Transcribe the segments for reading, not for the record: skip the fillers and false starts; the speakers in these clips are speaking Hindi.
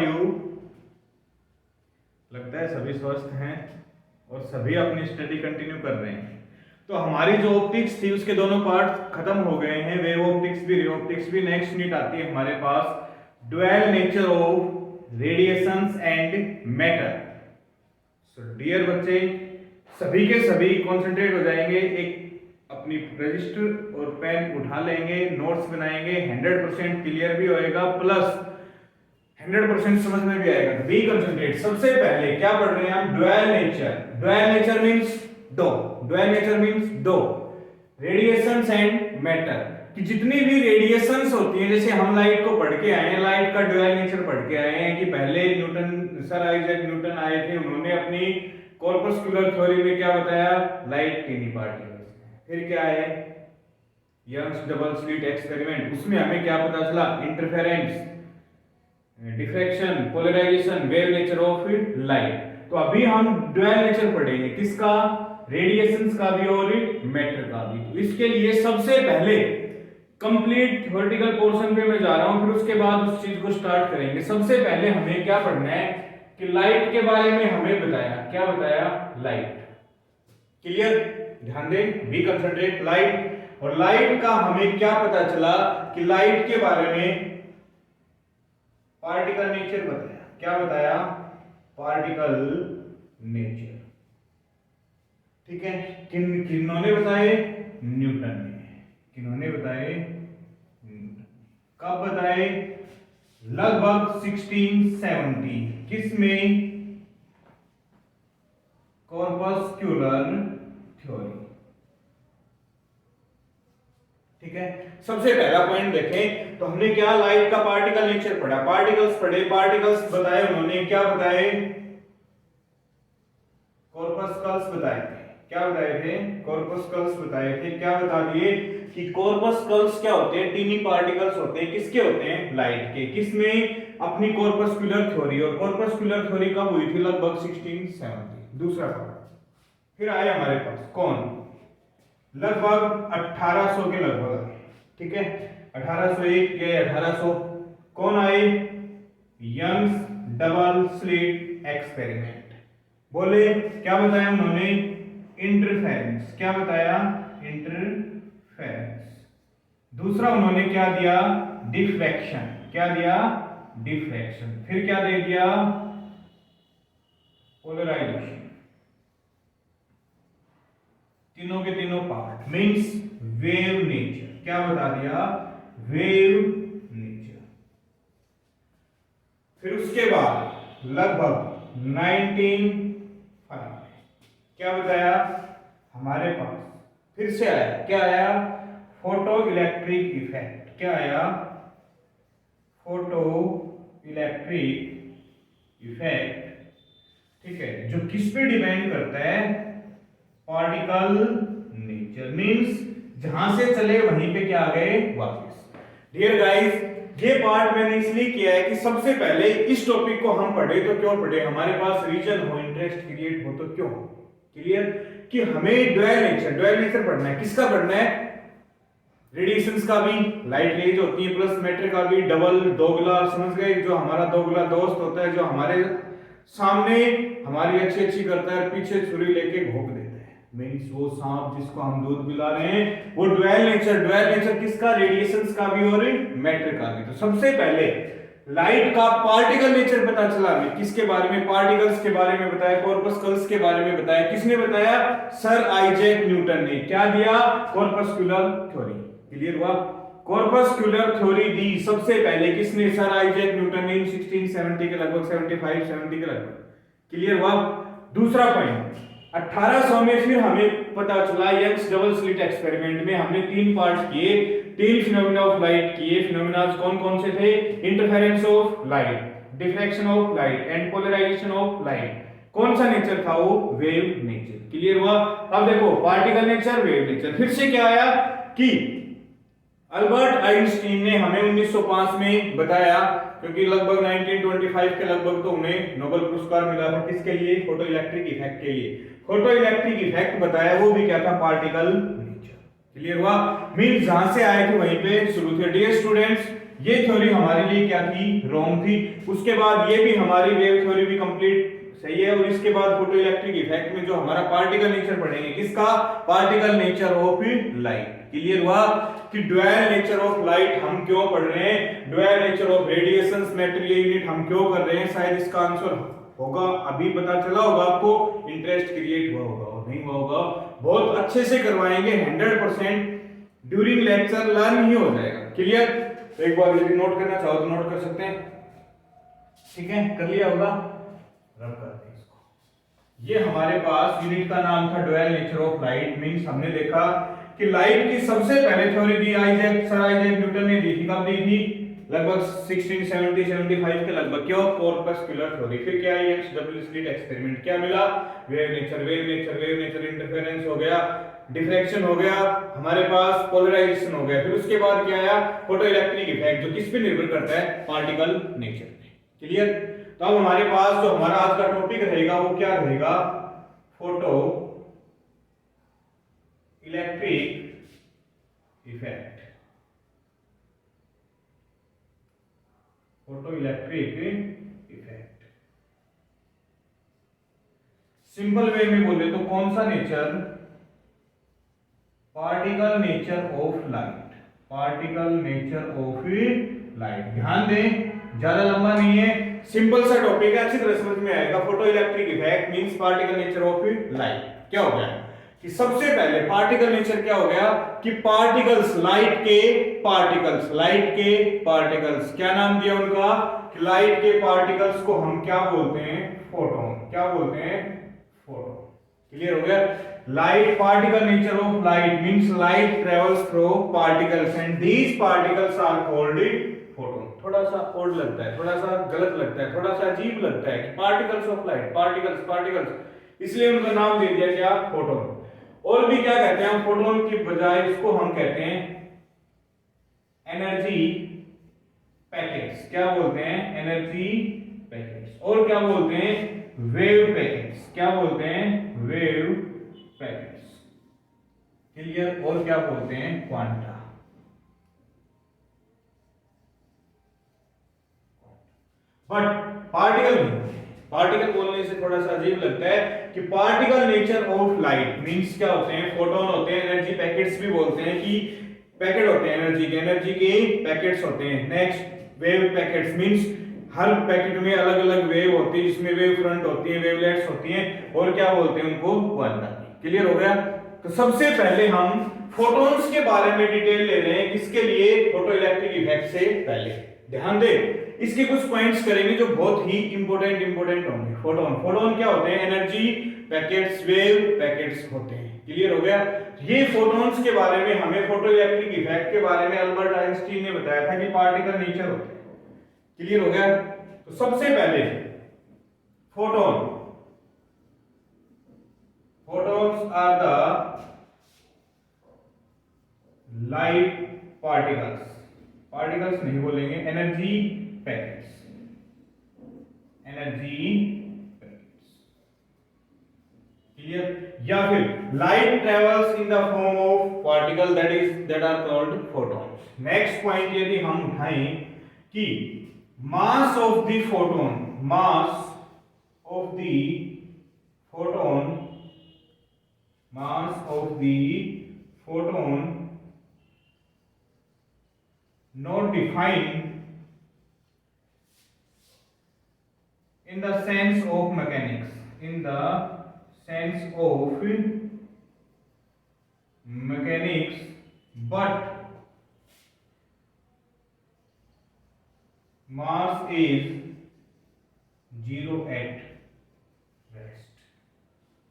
यू? लगता है सभी स्वस्थ हैं और सभी अपनी स्टडी कंटिन्यू कर रहे हैं। तो हमारी जो ऑप्टिक्स थी उसके दोनों पार्ट खत्म हो गए हैं, वेव ऑप्टिक्स भी रे ऑप्टिक्स भी। नेक्स्ट यूनिट आती है हमारे पास dual nature of radiations and matter. So dear बच्चे, सभी के सभी कंसंट्रेट हो जाएंगे, एक अपनी रजिस्टर और पेन उठा लेंगे, नोट्स बनाएंगे, 100% क्लियर भी होएगा प्लस 100% समझ में भी आएगा। Be concentrate. सबसे पहले क्या पढ़ रहे हैं हम? Dual nature. Dual nature means दो, ड्वेल नेचर मींस दो, रेडिएशंस एंड मैटर कि जितनी भी रेडिएशंस होती हैं, जैसे हम लाइट को पढ़ के आए हैं, लाइट का ड्वेल नेचर पढ़ के आए हैं कि पहले न्यूटन, सर आइजैक न्यूटन आए थे, उन्होंने अपनी कॉर्पस्कुलर थ्योरी में क्या बताया? Light tiny particles. फिर क्या है? यंग्स डबल स्लिट एक्सपेरिमेंट, उसमें हमें क्या पता चला? Interference, diffraction, polarisation, wave nature of light. तो अभी हम ड्वेल नेचर पढ़ेंगे, किसका? रेडिएशंस का भी और मैटर का भी। तो इसके लिए सबसे पहले कंप्लीट वर्टिकल पोर्शन पे मैं जा रहा हूं, फिर उसके बाद उस चीज को स्टार्ट करेंगे। सबसे पहले हमें क्या पढ़ना है कि लाइट के बारे में हमें बताया, क्या बताया? लाइट। क्लियर? ध्यान दें, बी कंसंट्रेट लाइट। और लाइट का हमें क्या पता चला कि लाइट के बारे में पार्टिकल नेचर बताया। क्या बताया? Particle nature. ठीक है, किन्होंने बताए? न्यूटन ने। किन्होंने बताए? न्यूटन। कब बताए? लगभग 1670। किसमें? Corpuscular theory. ठीक है, सबसे पहला पॉइंट देखें तो हमने क्या? लाइट का पार्टिकल नेचर पढ़ा, पार्टिकल्स पढ़े, पार्टिकल्स बताए उन्होंने। क्या बताए? कॉर्पस्कल्स बताए थे। क्या बताए थे? कॉर्पस्कल्स बताए थे। क्या बता दिए कि कॉर्पस्कल्स क्या होते हैं? टीनी पार्टिकल्स होते हैं। किसके होते हैं? लाइट के। किसमें? अपनी कॉर्पस्कुलर थ्योरी। और कॉर्पस्कुलर थ्योरी कब हुई थी? लगभग 1670। दूसरा पार्ट फिर आए हमारे पास, कौन? लगभग 1800 के लगभग। ठीक है, 1801 के 1800 कौन आए? Young's double slit experiment. बोले क्या बताया उन्होंने? इंटरफेरेंस। क्या बताया? इंटरफेरेंस। दूसरा उन्होंने क्या दिया? डिफ्रैक्शन। क्या दिया? डिफ्रैक्शन। फिर क्या दे दिया? पोलराइजेशन। तीनों के तीनों पार्ट मींस वेव नेचर। क्या बता दिया? Wave nature. फिर उसके बाद लगभग 1905 क्या बताया हमारे पास? फिर से आया, क्या आया? Photo electric effect. क्या आया? Photo electric effect. ठीक है, जो किस पे डिपेंड करता है? Particle nature. मींस जहां से चले वहीं पे क्या आ गए? वापस। डियर गाइस, ये पार्ट मैंने इसलिए किया है कि सबसे पहले इस टॉपिक को हम पढ़े तो क्यों पढ़े, हमारे पास रीजन हो, इंटरेस्ट क्रिएट हो तो क्यों। क्लियर कि हमें ड्वेल नेचर पढ़ना है। किसका पढ़ना है? रेडिएशंस का भी, लाइट रेज होती है, प्लस मैटर का भी। डबल दोगला, समझ गए? जो हमारा दोगला दोस्त होता है, जो हमारे सामने हमारी अच्छी अच्छी करता है, पीछे छुरी लेके भोंक देता है, मींस वो सांप जिसको हम दूध पिला रहे हैं, वो ड्वेल नेचर किसका? रेडिएशंस का भी और मैटर का भी। तो सबसे पहले लाइट का पार्टिकल नेचर पता चला हमें। किसके बारे में? पार्टिकल्स के बारे में बताया, कॉर्पस्कल्स के बारे में बताया। किसने बताया? सर आइजैक न्यूटन ने। क्या दिया? Corpuscular theory. क्लियर हुआ? कॉर्पस्कुलर थ्योरी दी सबसे पहले किसने? सर आइजैक न्यूटन ने 1670 के लगभग, 75-70 के लगभग। क्लियर हुआ? दूसरा पॉइंट 1800 में फिर हमें पता चला यंग्स डबल स्लिट एक्सपेरिमेंट में हमने 3 पार्ट किए, 3 फिनोमेना ऑफ लाइट किए। फिनोमेना कौन कौन से थे? Interference of light, diffraction of light and polarisation of light. कौन सा नेचर था वो? Wave nature. क्लियर हुआ? अब देखो, पार्टिकल नेचर, वेव नेचर। फिर से क्या आया कि अल्बर्ट आइंस्टीन ने हमें 1905 में बताया, क्योंकि लगभग 1925 के लगभग तो उन्हें नोबेल पुरस्कार मिला था। किसके लिए? फोटो इलेक्ट्रिक इफेक्ट के लिए। फोटो इलेक्ट्रिक इफेक्ट बताया, वो भी क्या था? Particle nature. क्लियर हुआ? मींस जहां से आए थे वहीं पे शुरू थे। डियर स्टूडेंट्स, ये थ्योरी हमारे लिए क्या थी, रॉन्ग थी। उसके बाद ये भी हमारी वेव थ्योरी भी कंप्लीट सही है। और इसके बाद फोटो इलेक्ट्रिक इफेक्ट में जो हमारा पार्टिकल नेचर पढ़ेंगे, किसका, particle nature of light. Clear हुआ कि ड्यूअल नेचर ऑफ लाइट हम क्यों पढ़ रहे हैं, dual nature of radiations material unit हम क्यों कर रहे हैं। शायद इसका आंसर होगा, अभी पता चला होगा आपको, इंटरेस्ट क्रिएट हुआ होगा और नहीं हुआ होगा। बहुत अच्छे से करवाएंगे, 100% ड्यूरिंग लेक्चर लर्न ही हो जाएगा। क्लियर, एक बार यदि नोट करना चाहो तो नोट कर सकते हैं, ठीक है, कर लिया होगा, रब करते हैं इसको। ये हमारे पास यूनिट का नाम था dual nature of light. Means हमने देखा कि लाइट की सबसे पहले थ्योरी दी सर आइजैक न्यूटन ने दी थी। कब दी थी, लगभग 1670-75 के लगभग। क्यों, कॉर्पस्कुलर थ्योरी। फिर क्या है, डबल स्लिट एक्सपेरिमेंट, क्या मिला, वेव नेचर इंटरफेरेंस हो गया, डिफ्रैक्शन हो गया, हमारे पास पोलराइजेशन हो गया। फिर उसके बाद क्या आया, फोटो इलेक्ट्रिक इफेक्ट, जो किस पे निर्भर करता है, पार्टिकल नेचर पे। क्लियर, तो अब हमारे पास जो हमारा आज का टॉपिक रहेगा वो क्या रहेगा, photo electric effect. Photo electric effect simple way में बोले तो कौन सा nature, particle nature of light. Particle nature of light, ध्यान दें, ज्यादा लंबा नहीं है, सिंपल सा टॉपिक है, अच्छी तरह समझ में आएगा। Photo electric effect means particle nature of light. क्या हो गया कि सबसे पहले पार्टिकल नेचर क्या हो गया कि पार्टिकल्स, लाइट के पार्टिकल्स, क्या नाम दिया उनका, कि लाइट के पार्टिकल्स को हम क्या बोलते हैं, फोटोन। क्या बोलते हैं, फोटोन। क्लियर हो गया, light, particle nature of light means light travels through particles and these particles are called photon. थोड़ा सा ओड लगता है, थोड़ा सा गलत लगता है, थोड़ा सा अजीब लगता है कि पार्टिकल्स ऑफ लाइट, पार्टिकल्स, इसलिए उनका नाम दे दिया क्या, फोटोन। और भी क्या कहते हैं हम, फोटोन की बजाय इसको हम कहते हैं एनर्जी पैकेट्स। क्या बोलते हैं, एनर्जी पैकेट्स। और क्या बोलते हैं, वेव पैकेट्स। क्या बोलते हैं, वेव पैकेट्स। क्लियर, और क्या बोलते हैं, क्वांटा। बट पार्टिकल बोलने से थोड़ा सा अजीब लगता है कि particle nature of light means क्या होते हैं, फोटोन होते हैं, एनर्जी पैकेट्स भी बोलते हैं कि पैकेट होते हैं एनर्जी के पैकेट्स होते हैं। नेक्स्ट, वेव पैकेट्स मींस हर पैकेट में अलग अलग वेव होती है, जिसमें वेव फ्रंट होती है, वेवलेट्स होती हैं, और क्या बोलते हैं उनको, क्वांटा। क्लियर हो गया, तो सबसे पहले हम फोटॉन्स के बारे में डिटेल ले रहे हैं, किसके लिए, फोटो इलेक्ट्रिक इफेक्ट से पहले। ध्यान दे, इसके कुछ पॉइंट्स करेंगे जो बहुत ही इंपॉर्टेंट होंगे। फोटोन क्या होते हैं, एनर्जी पैकेट्स, वेव पैकेट्स होते हैं। क्लियर हो गया, ये फोटॉन्स के बारे में हमें फोटो इलेक्ट्रिक इफेक्ट के बारे में अल्बर्ट आइंस्टीन ने बताया था कि पार्टिकल नेचर होते हैं। क्लियर हो गया, तो सबसे पहले photons are the light particles नहीं बोलेंगे, एनर्जी पैकेट्स। क्लियर, या फिर light travels in the form of particle that are called photons। Next point यदि हम उठाएं कि mass of the photon not defined in the sense of mechanics, but mass is 0 at rest।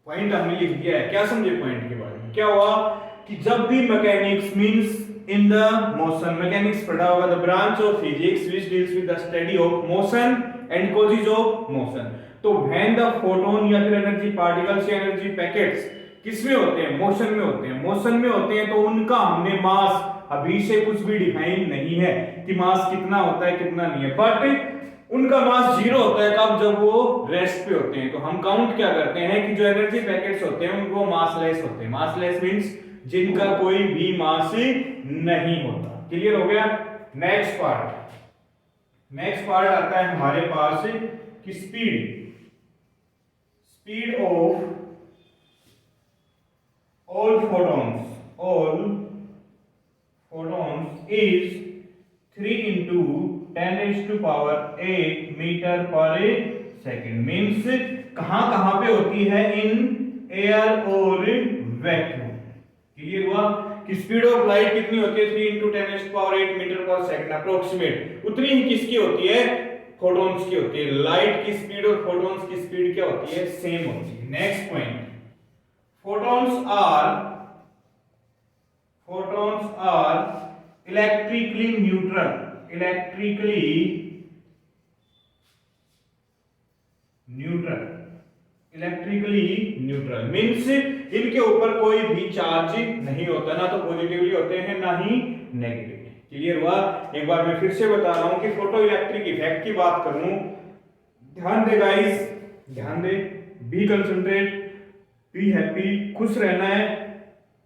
Point हमने लिख दिया है, क्या समझे पॉइंट के बारे में, क्या हुआ कि जब भी mechanics means in the motion, mechanics पढ़ा होगा, the branch of physics which deals with the study of motion and causes of motion. तो व्हेन द फोटोन या फिर एनर्जी पार्टिकल्स या एनर्जी पैकेट्स किसमें होते हैं, मोशन में होते हैं, तो उनका हमने मास अभी से कुछ भी डिफाइन नहीं है कि मास कितना होता है कितना नहीं है, बट उनका मास 0 होता है कब, जब वो रेस्ट पे होते हैं। तो हम काउंट क्या करते हैं कि जो एनर्जी पैकेट्स होते हैं उनको मासलेस होते हैं। मासलेस मींस जिनका कोई भी मास नहीं होता। क्लियर हो गया, नेक्स्ट पार्ट आता है हमारे पास कि speed of all photons is 3 into 10 raised to power 8 metre पर सेकेंड। मीन्स कहां कहां पे होती है, इन एयर और वैक्यूम। क्लियर हुआ कि स्पीड ऑफ लाइट कितनी होती है, 3 into 10 raised to power 8 metre पर सेकेंड अप्रोक्सीमेट। उतनी ही किसकी होती है, फोटॉन्स की होती है। लाइट की स्पीड और फोटॉन्स की स्पीड क्या होती है, सेम होती है। Next point, photons are electrically neutral means इनके ऊपर कोई भी चार्ज नहीं होता, ना तो पॉजिटिवली होते हैं ना ही नेगेटिवली। क्लियर हुआ। एक बार मैं फिर से बता रहा हूं कि फोटो इलेक्ट्रिक इफेक्ट की बात करूं, ध्यान दे गाइस, ध्यान दे, बी कंसंट्रेट, बी हैप्पी, खुश रहना है,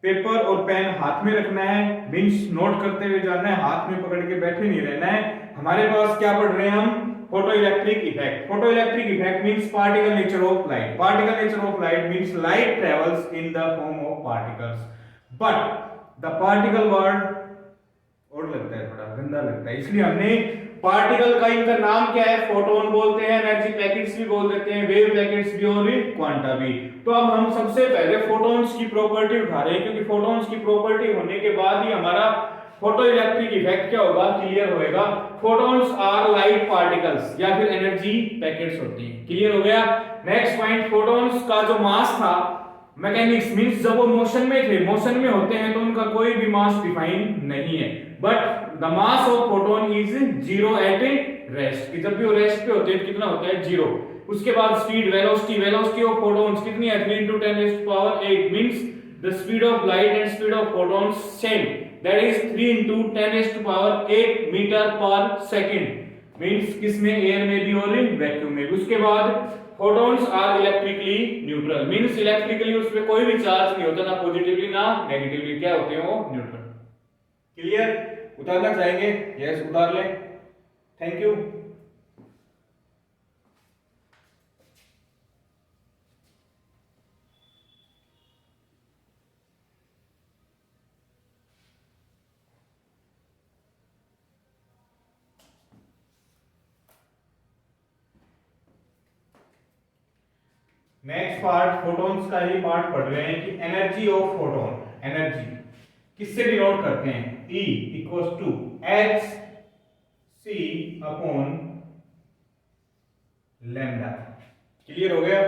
पेपर और पेन हाथ में रखना है, मींस नोट करते हुए जाना है, हाथ में पकड़ के बैठे नहीं रहना है। हमारे पास क्या पढ़ रहे हैं हम, photo electric effect. Photo electric effect means particle nature of light. Particle nature of light means light travels in the form of particles, but the particle word और लगता है, थोड़ा गंदा लगता है, इसलिए हमने पार्टिकल का इनका नाम क्या है, फोटोन बोलते हैं, एनर्जी पैकेट्स भी बोल देते हैं, वेव पैकेट्स भी और क्वांटा भी। तो अब हम सबसे पहले फोटॉन्स की प्रॉपर्टी उठा रहे हैं, क्योंकि फोटॉन्स की प्रॉपर्टी होने के बाद ही हमारा फोटो इलेक्ट्रिक इफेक्ट क्या होगा, क्लियर होएगा। फोटॉन्स आर लाइट पार्टिकल्स या फिर एनर्जी पैकेट्स होती हैं। क्लियर हो गया। नेक्स्ट पॉइंट, फोटॉन्स का जो मास था, मैकेनिक्स मींस जब वो मोशन में थे, मोशन में होते हैं तो उनका कोई भी मास डिफाइन नहीं है, but the mass of photon is 0 at rest, कि जब भी वो रेस्ट पे होते हैं तो कितना होता है, 0। उसके बाद स्पीड, वेलोसिटी ऑफ फोटोन्स कितनी है, 3 into 10 raised to power 8 means the speed of light and speed of photons same, that is 3 into 10 raised to power 8 metre per second. Means किसमें, एयर में भी और वैक्यूम में भी। उसके बाद photons are electrically neutral, means electrically उसमें कोई भी चार्ज नहीं होता, ना पॉजिटिवली ना नेगेटिवली, क्या होते हैं वो, न्यूट्रल। क्लियर। उतारना चाहेंगे, यस उतार ले, thank you. Next part photons का ही पार्ट पढ़ रहे हैं कि एनर्जी ऑफ फोटोन, एनर्जी किससे डिनोट करते हैं, E equals to H C upon lambda. Clear हो गया।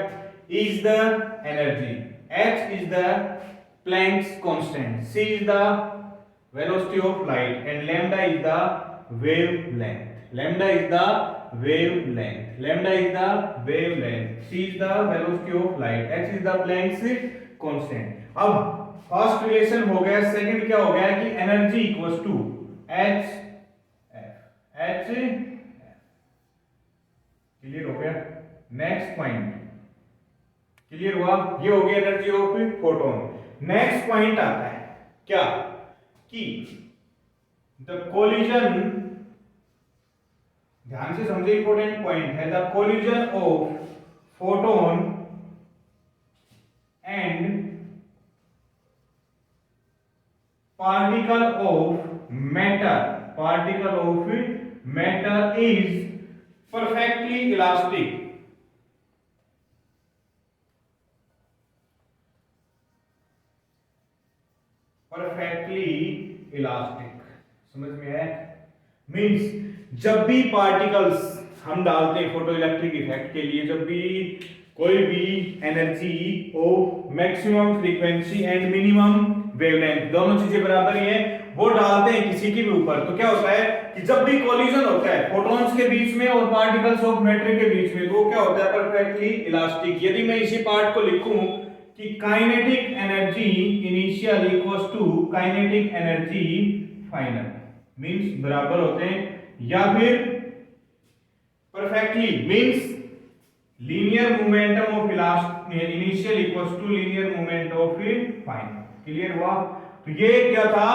E is the energy, H is the Planck's constant, C is the velocity of light and lambda is the wavelength. लैम्डा is the wavelength, lambda is the wavelength, c is the velocity of light, h is the Planck's constant। अब फर्स्ट रिलेशन हो गया, सेकंड क्या हो गया कि energy equals to h f। Clear हो गया। नेक्स्ट पॉइंट क्लियर हुआ, ये हो गया energy of photon. Next point आता है क्या कि द कोलिजन, ध्यान से समझे, इंपॉर्टेंट पॉइंट है, the collision of photon and particle of matter is perfectly elastic. समझ में है। मींस जब भी पार्टिकल्स हम डालते हैं फोटो इलेक्ट्रिक इफेक्ट के लिए, जब भी कोई भी energy of maximum frequency and minimum wavelength, दोनों चीजें बराबर ही हैं, वो डालते हैं किसी के भी ऊपर, तो क्या होता है कि जब भी कोलिजन होता है फोटॉन्स के बीच में और पार्टिकल्स ऑफ मैटर के बीच में, तो क्या होता है, परफेक्टली इलास्टिक। यदि मैं इसी पार्ट को लिखूं कि kinetic energy initial equals to kinetic energy final, means बराबर होते हैं, या फिर perfectly means linear momentum of initial equals to linear moment of final. Clear हुआ। तो ये क्या था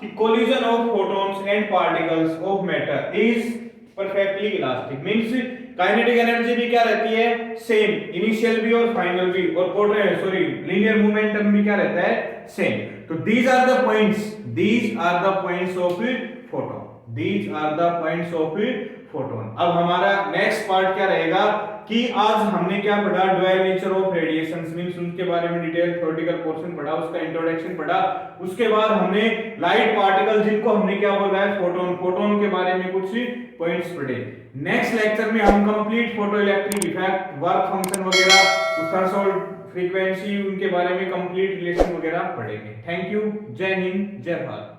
कि collision of photons and particles of matter is perfectly elastic, means kinetic energy भी क्या रहती है सेम, इनिशियल भी और फाइनल भी, और लीनियर मोमेंटम भी क्या रहता है सेम। तो these are the points of photon, these are the points of photon। अब हमारा नेक्स्ट पार्ट क्या रहेगा कि आज हमने क्या पढ़ा, dual nature of radiations, means उनके बारे में डिटेल थ्योरेटिकल पोर्शन पढ़ा, उसका इंट्रोडक्शन पढ़ा। उसके बाद हमने लाइट पार्टिकल जिनको हमने क्या बोला है फोटोन, फोटोन के बारे में कुछ पॉइंट्स पढ़े। नेक्स्ट लेक्चर में हम complete photo electric effect, work function वगैरह, थ्रेशोल्ड फ्रीक्वेंसी, उनके बारे में कंप्लीट रिलेशन वगैरह पढ़ेंगे। थैंक यू, जय हिंद, जय भारत।